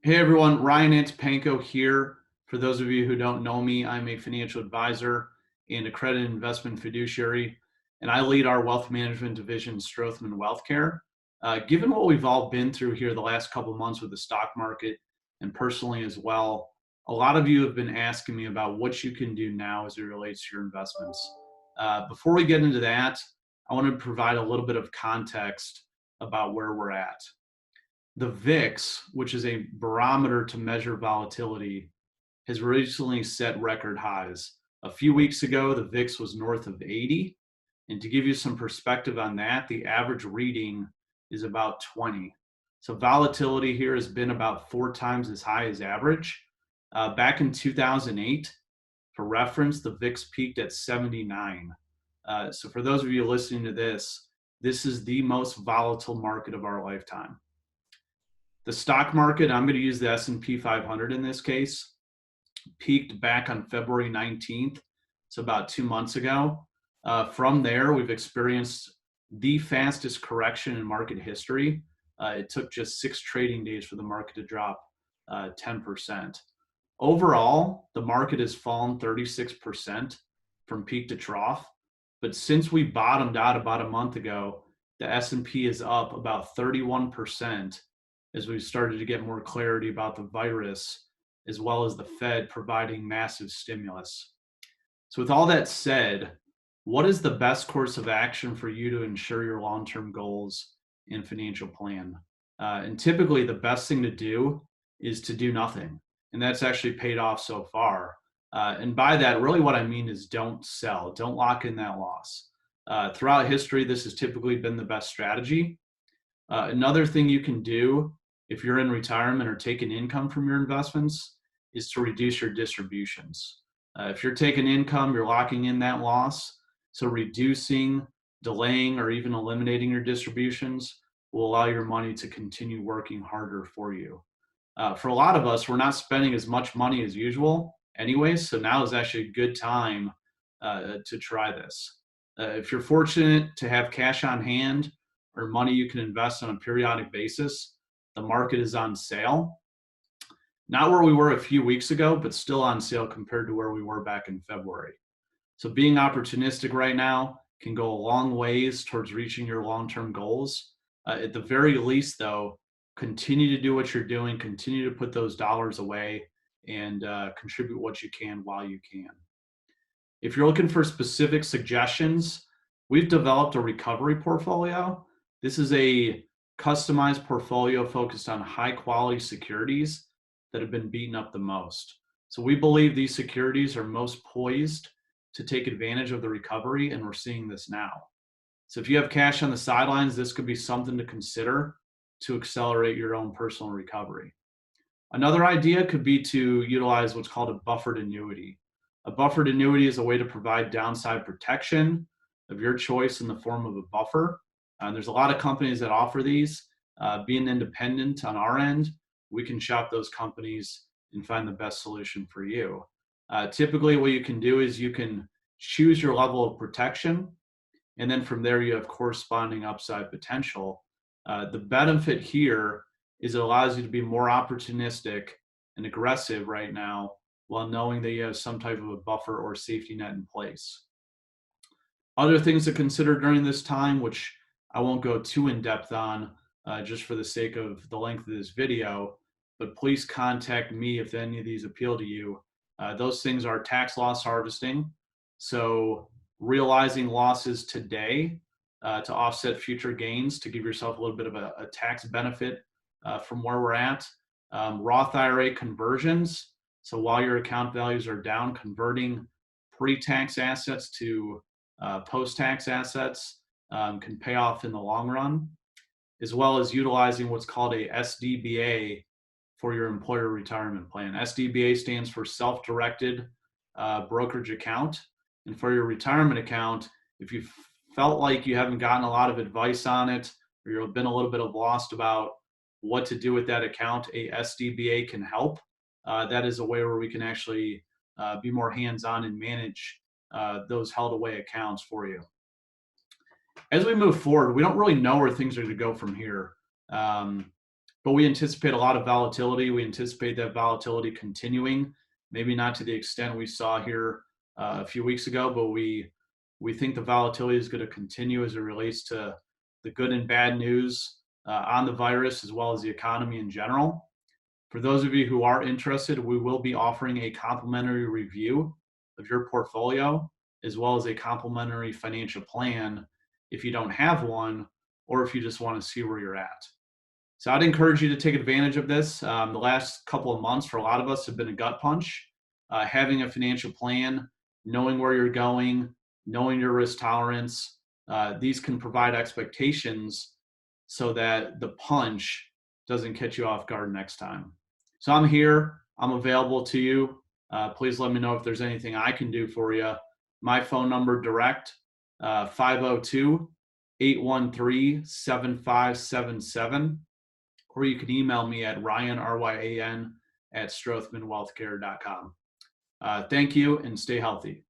Hey everyone, Ryan Antepenko here. For those of you who don't know me, I'm a financial advisor and accredited investment fiduciary, and I lead our wealth management division, Strothman Wealthcare. Given what we've all been through here the last couple of months with the stock market and personally as well, a lot of you have been asking me about what you can do now as it relates to your investments. Before we get into that, I want to provide a little bit of context about where we're at. The VIX, which is a barometer to measure volatility, has recently set record highs. A few weeks ago, the VIX was north of 80. And to give you some perspective on that, the average reading is about 20. So volatility here has been about 4 times as high as average. Back in 2008, for reference, the VIX peaked at 79. So for those of you listening to this is the most volatile market of our lifetime. The stock market, I'm going to use the S&P 500 in this case, peaked back on February 19th, so about 2 months ago. From there, we've experienced the fastest correction in market history. It took just 6 trading days for the market to drop 10%. Overall, the market has fallen 36% from peak to trough. But since we bottomed out about a month ago, the S&P is up about 31% as we've started to get more clarity about the virus, as well as the Fed providing massive stimulus. So with all that said, what is the best course of action for you to ensure your long-term goals and financial plan? And typically the best thing to do is to do nothing. And that's actually paid off so far. And by that, really what I mean is don't sell, don't lock in that loss. Throughout history, this has typically been the best strategy. Another thing you can do if you're in retirement or taking income from your investments is to reduce your distributions. If you're taking income, you're locking in that loss. So reducing, delaying, or even eliminating your distributions will allow your money to continue working harder for you. For a lot of us, we're not spending as much money as usual anyways, so now is actually a good time to try this. If you're fortunate to have cash on hand or money you can invest on a periodic basis, the market is on sale. Not where we were a few weeks ago, but still on sale compared to where we were back in February. So being opportunistic right now can go a long ways towards reaching your long-term goals. At the very least, though, continue to do what you're doing, continue to put those dollars away, and contribute what you can while you can. If you're looking for specific suggestions, we've developed a recovery portfolio. This is a customized portfolio focused on high quality securities that have been beaten up the most. So we believe these securities are most poised to take advantage of the recovery, and we're seeing this now. So if you have cash on the sidelines, this could be something to consider to accelerate your own personal recovery. Another idea could be to utilize what's called a buffered annuity. A buffered annuity is a way to provide downside protection of your choice in the form of a buffer. There's a lot of companies that offer these. Being independent on our end, we can shop those companies and find the best solution for you. Typically, what you can do is you can choose your level of protection, and then from there you have corresponding upside potential. The benefit here is it allows you to be more opportunistic and aggressive right now while knowing that you have some type of a buffer or safety net in place. Other things to consider during this time, which I won't go too in depth on just for the sake of the length of this video, but please contact me if any of these appeal to you. Those things are tax loss harvesting. So realizing losses today to offset future gains to give yourself a little bit of a tax benefit from where we're at. Roth IRA conversions. So while your account values are down, converting pre-tax assets to post-tax assets can pay off in the long run, as well as utilizing what's called a SDBA for your employer retirement plan. SDBA stands for self-directed brokerage account. And for your retirement account, if you felt like you haven't gotten a lot of advice on it, or you've been a little bit lost about what to do with that account, a SDBA can help. That is a way where we can actually be more hands-on and manage those held away accounts for you. As we move forward, we don't really know where things are going to go from here. but we anticipate a lot of volatility. We anticipate that volatility continuing, maybe not to the extent we saw here a few weeks ago, but we think the volatility is going to continue as it relates to the good and bad news on the virus, as well as the economy in general. For those of you who are interested, we will be offering a complimentary review of your portfolio, as well as a complimentary financial plan if you don't have one, or if you just want to see where you're at. So I'd encourage you to take advantage of this. The last couple of months for a lot of us have been a gut punch. Having a financial plan, knowing where you're going, knowing your risk tolerance, these can provide expectations so that the punch doesn't catch you off guard next time. So I'm here. I'm available to you. Please let me know if there's anything I can do for you. My phone number direct, 502-813-7577. Or you can email me at Ryan, RYAN, @StrothmanWealthCare.com. Thank you and stay healthy.